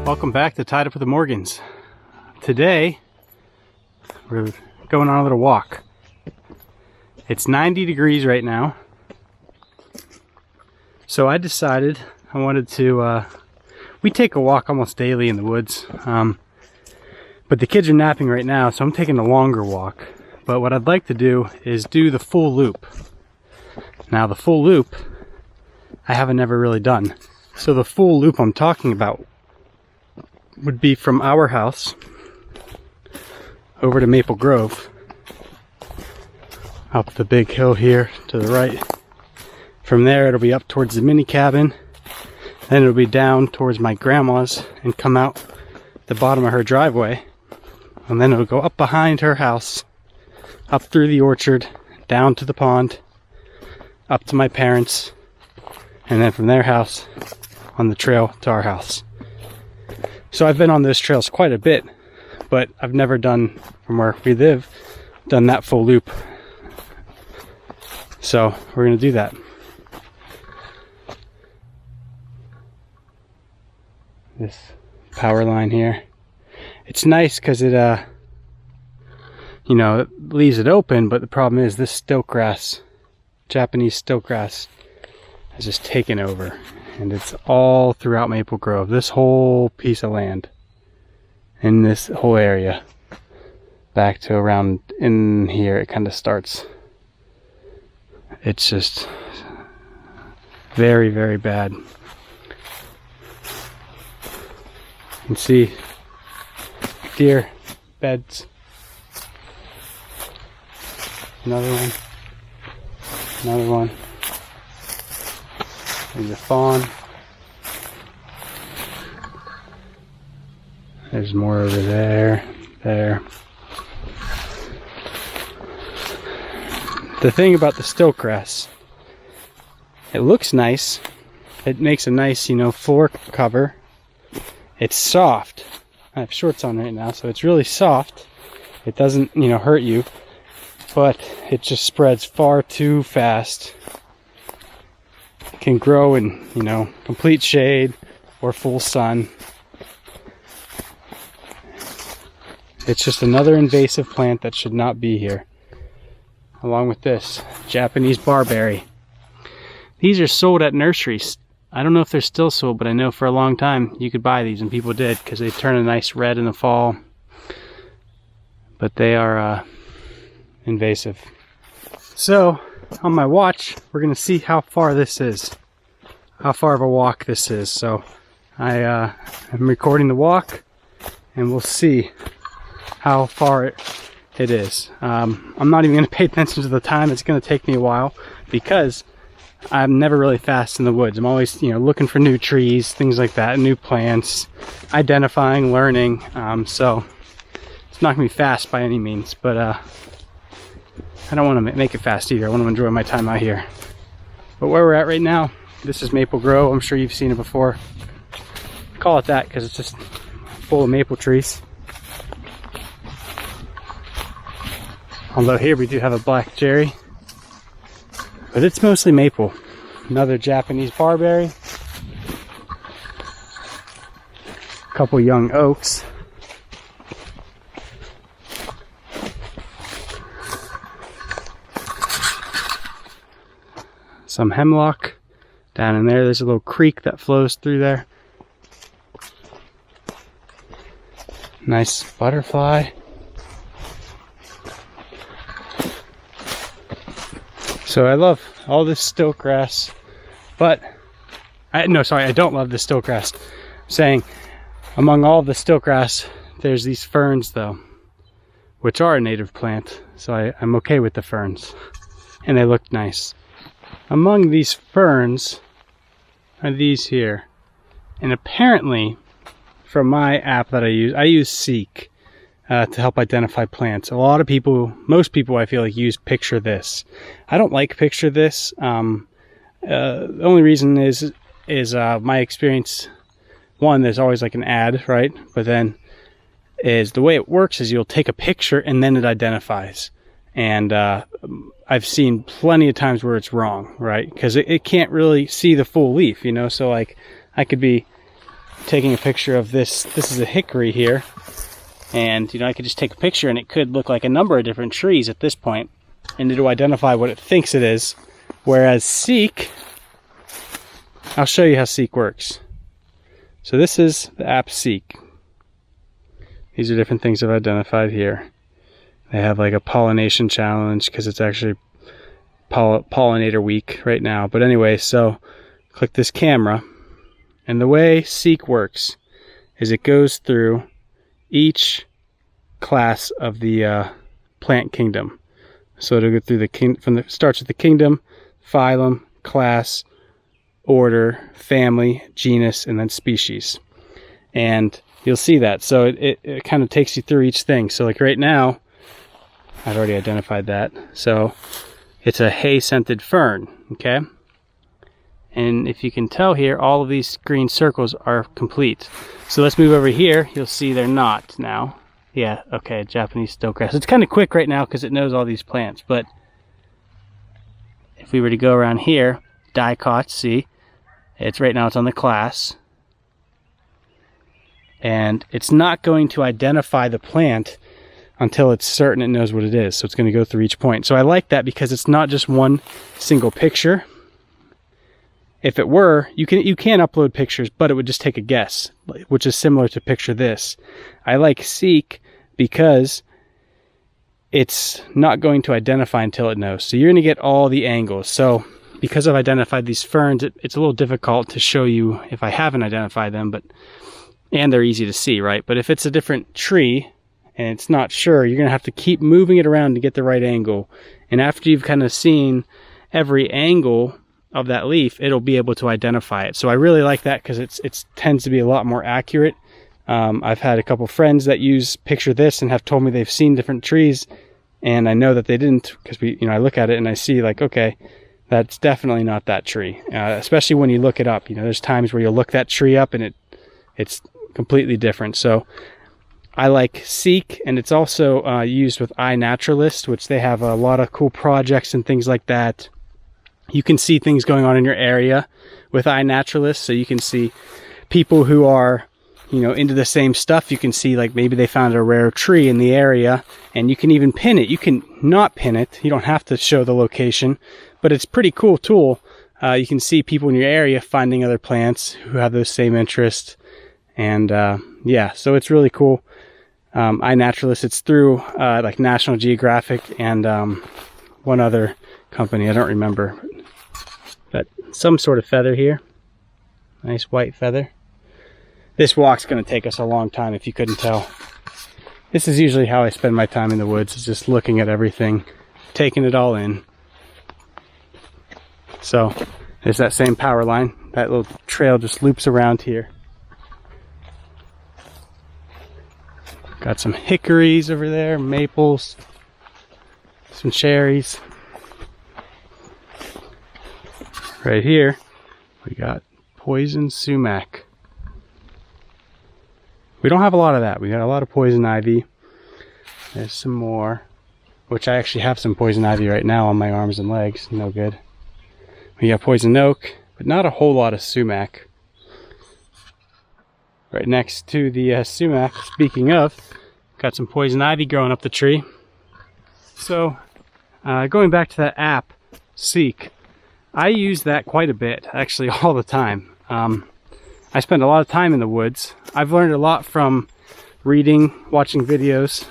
Welcome back to Tied Up with the Morgans. Today, we're going on a little walk. It's 90 degrees right now. So I decided I wanted to, we take a walk almost daily in the woods. But the kids are napping right now, so I'm taking a longer walk. But what I'd like to do is do the full loop. Now the full loop, I haven't ever really done. So the full loop I'm talking about would be from our house over to Maple Grove, up the big hill here to the right. From there it'll be up towards the mini cabin, then it'll be down towards my grandma's and come out the bottom of her driveway, and then it'll go up behind her house, up through the orchard, down to the pond, up to my parents', and then from their house on the trail to our house. So I've been on those trails quite a bit, but I've never done, from where we live, done that full loop. So we're going to do that. This power line here. It's nice because it, it leaves it open, but the problem is this stilt grass, Japanese stilt grass, has just taken over. And it's all throughout Maple Grove, this whole piece of land, in this whole area, back to around in here it kind of starts. It's just very, very bad. You can see deer beds. Another one. Another one. There's a fawn. There's more over there. There. The thing about the stilt grass, it looks nice. It makes a nice, floor cover. It's soft. I have shorts on right now, so it's really soft. It doesn't, hurt you, but it just spreads far too fast. Can grow in, complete shade or full sun. It's just another invasive plant that should not be here. Along with this Japanese barberry. These are sold at nurseries. I don't know if they're still sold, but I know for a long time you could buy these, and people did, because they turn a nice red in the fall. But they are invasive. So on my watch, we're going to see how far this is. How far of a walk this is. So I am recording the walk, and we'll see how far it is. I'm not even going to pay attention to the time. It's going to take me a while, because I'm never really fast in the woods. I'm always, looking for new trees, things like that, new plants, identifying, learning. So it's not going to be fast by any means, but I don't want to make it fast either. I want to enjoy my time out here. But where we're at right now, this is Maple Grove. I'm sure you've seen it before. I call it that because it's just full of maple trees. Although here we do have a black cherry, but it's mostly maple. Another Japanese barberry. A couple young oaks. Some hemlock. Down in there's a little creek that flows through there. Nice butterfly. So I love all this stilt grass, but I don't love the stilt grass. I'm saying among all the stilt grass, there's these ferns though, which are a native plant. So I'm okay with the ferns, and they look nice. Among these ferns are these here, and apparently from my app that I use Seek to help identify plants. A lot of people, most people I feel like use Picture This. I don't like Picture This. The only reason is my experience. One, there's always like an ad, right? But then is the way it works is you'll take a picture and then it identifies. And I've seen plenty of times where it's wrong, right? Because it can't really see the full leaf, you know? So like I could be taking a picture of this. This is a hickory here. And, you know, I could just take a picture and it could look like a number of different trees at this point. And it'll identify what it thinks it is. Whereas Seek, I'll show you how Seek works. So this is the app Seek. These are different things I've identified here. They have like a pollination challenge because it's actually pollinator week right now. But anyway, so click this camera. And the way Seek works is it goes through each class of the plant kingdom. So it'll go through the starts with the kingdom, phylum, class, order, family, genus, and then species. And you'll see that. So it kind of takes you through each thing. So like right now, I've already identified that. So it's a hay-scented fern, okay? And if you can tell here, all of these green circles are complete. So let's move over here. You'll see they're not now. Yeah, okay, Japanese stonegrass. It's kind of quick right now because it knows all these plants. But if we were to go around here, dicot, see, it's right now it's on the class. And it's not going to identify the plant until it's certain it knows what it is. So it's going to go through each point. So I like that because it's not just one single picture. If it were, you can upload pictures, but it would just take a guess, which is similar to picture this. I like Seek because it's not going to identify until it knows. So you're going to get all the angles. So because I've identified these ferns, it's a little difficult to show you if I haven't identified them, and they're easy to see, right? But if it's a different tree and it's not sure, you're going to have to keep moving it around to get the right angle. And after you've kind of seen every angle of that leaf, it'll be able to identify it. So I really like that because it tends to be a lot more accurate. I've had a couple friends that use picture this and have told me they've seen different trees, and I know that they didn't because I look at it and I see like, okay, that's definitely not that tree. Especially when you look it up. There's times where you'll look that tree up and it's completely different. So I like Seek, and it's also used with iNaturalist, which they have a lot of cool projects and things like that. You can see things going on in your area with iNaturalist, so you can see people who are, into the same stuff. You can see like maybe they found a rare tree in the area, and you can even pin it. You can not pin it. You don't have to show the location, but it's a pretty cool tool. You can see people in your area finding other plants who have those same interests, and yeah, so it's really cool. iNaturalist, it's through like National Geographic and one other company, I don't remember. But some sort of feather here. Nice white feather. This walk's going to take us a long time if you couldn't tell. This is usually how I spend my time in the woods, is just looking at everything, taking it all in. So there's that same power line. That little trail just loops around here. Got some hickories over there, maples, some cherries. Right here, we got poison sumac. We don't have a lot of that. We got a lot of poison ivy. There's some more, which I actually have some poison ivy right now on my arms and legs. No good. We got poison oak, but not a whole lot of sumac. Right next to the sumac, speaking of, got some poison ivy growing up the tree. So, going back to that app, Seek, I use that quite a bit, actually all the time. I spend a lot of time in the woods. I've learned a lot from reading, watching videos.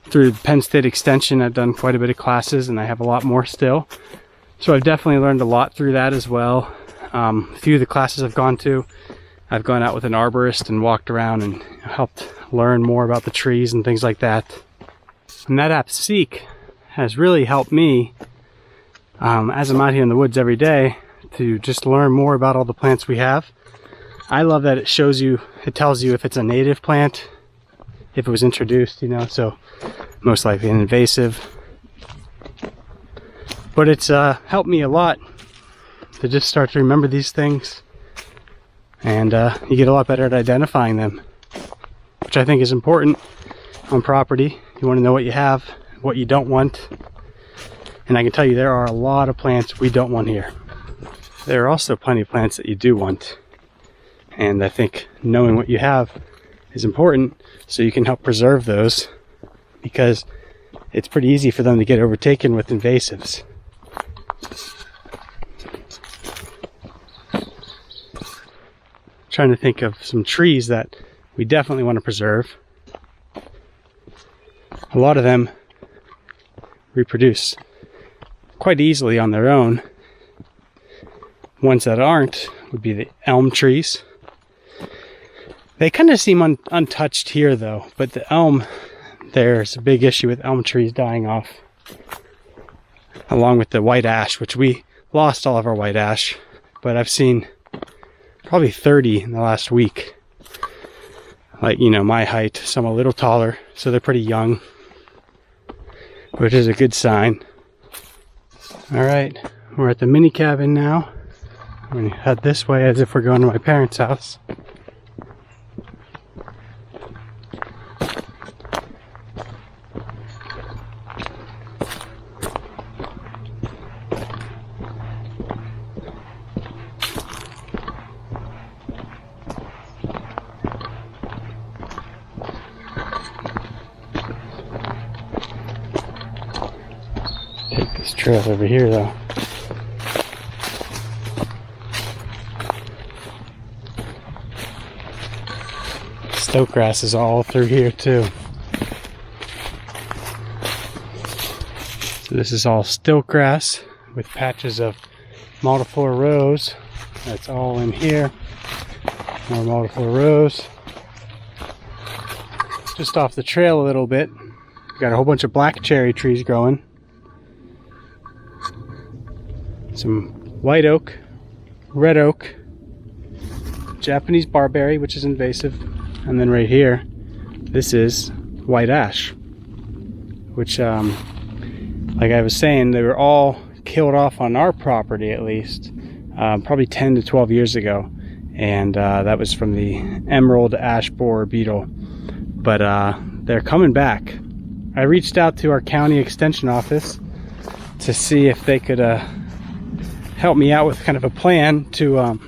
Through Penn State Extension, I've done quite a bit of classes, and I have a lot more still. So I've definitely learned a lot through that as well. A few of the classes I've gone to, I've gone out with an arborist and walked around and helped learn more about the trees and things like that. And that app Seek has really helped me as I'm out here in the woods every day to just learn more about all the plants we have. I love that it tells you if it's a native plant, if it was introduced, so most likely an invasive. But it's helped me a lot to just start to remember these things, and you get a lot better at identifying them, which I think is important on property. You want to know what you have, what you don't want. And I can tell you there are a lot of plants we don't want here. There are also plenty of plants that you do want. And I think knowing what you have is important so you can help preserve those, because it's pretty easy for them to get overtaken with invasives. Trying to think of some trees that we definitely want to preserve. A lot of them reproduce quite easily on their own. Ones that aren't would be the elm trees. They kind of seem untouched here though, but the elm, there's a big issue with elm trees dying off. Along with the white ash, which we lost all of our white ash, but I've seen probably 30 in the last week. Like, you know, my height, some a little taller, so they're pretty young, which is a good sign. All right, we're at the mini cabin now. I'm gonna head this way as if we're going to my parents' house. Take this trail over here though. Stoke grass is all through here too. So this is all stilt grass with patches of multiflora rose. That's all in here. More multiflora rose. Just off the trail a little bit, got a whole bunch of black cherry trees growing. Some white oak, red oak, Japanese barberry, which is invasive, and then right here, this is white ash, which, like I was saying, they were all killed off on our property at least, probably 10 to 12 years ago, and that was from the emerald ash borer beetle. But they're coming back. I reached out to our county extension office to see if they could help me out with kind of a plan to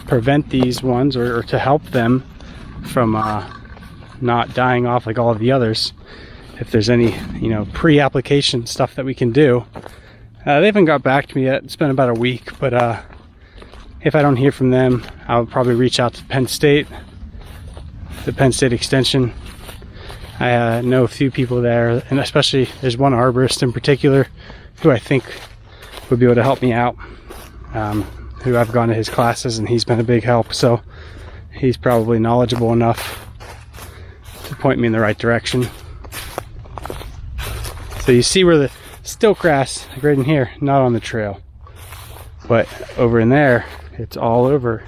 prevent these ones, or to help them from not dying off like all of the others. If there's any, you know, pre-application stuff that we can do. They haven't got back to me yet. It's been about a week, but if I don't hear from them, I'll probably reach out to Penn State, the Penn State Extension. I know a few people there, and especially there's one arborist in particular who I think would be able to help me out, who I've gone to his classes and he's been a big help, so he's probably knowledgeable enough to point me in the right direction. So you see where the stilt grass, like right in here, not on the trail, but over in there, it's all over.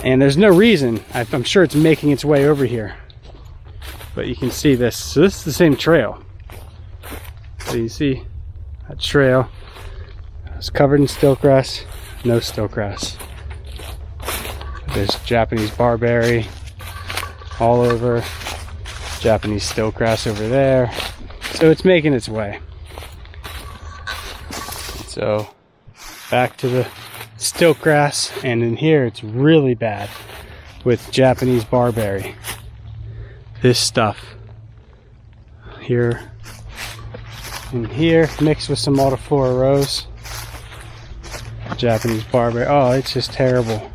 And there's no reason, I'm sure it's making its way over here. But you can see this, so this is the same trail. So you see that trail, it's covered in stilt grass, no stilt grass. There's Japanese barberry all over, Japanese stilt grass over there. So it's making its way. So back to the stilt grass, and in here it's really bad with Japanese barberry. This stuff here in here mixed with some multiflora rose, Japanese barberry. Oh, it's just terrible.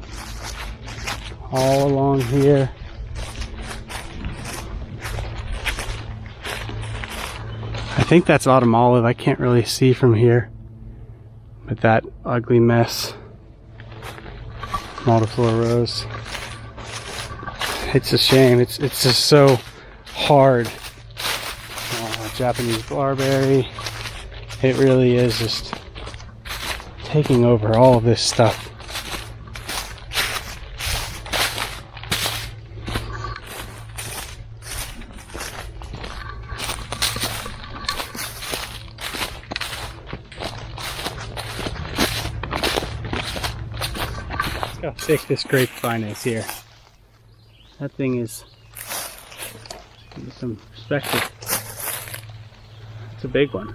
All along here. I think that's autumn olive. I can't really see from here, but that ugly mess. Multiflora rose. It's a shame. It's just so hard. Japanese barberry. It really is just taking over all of this stuff. Look how thick this grapevine is here. That thing is, give it some perspective. It's a big one.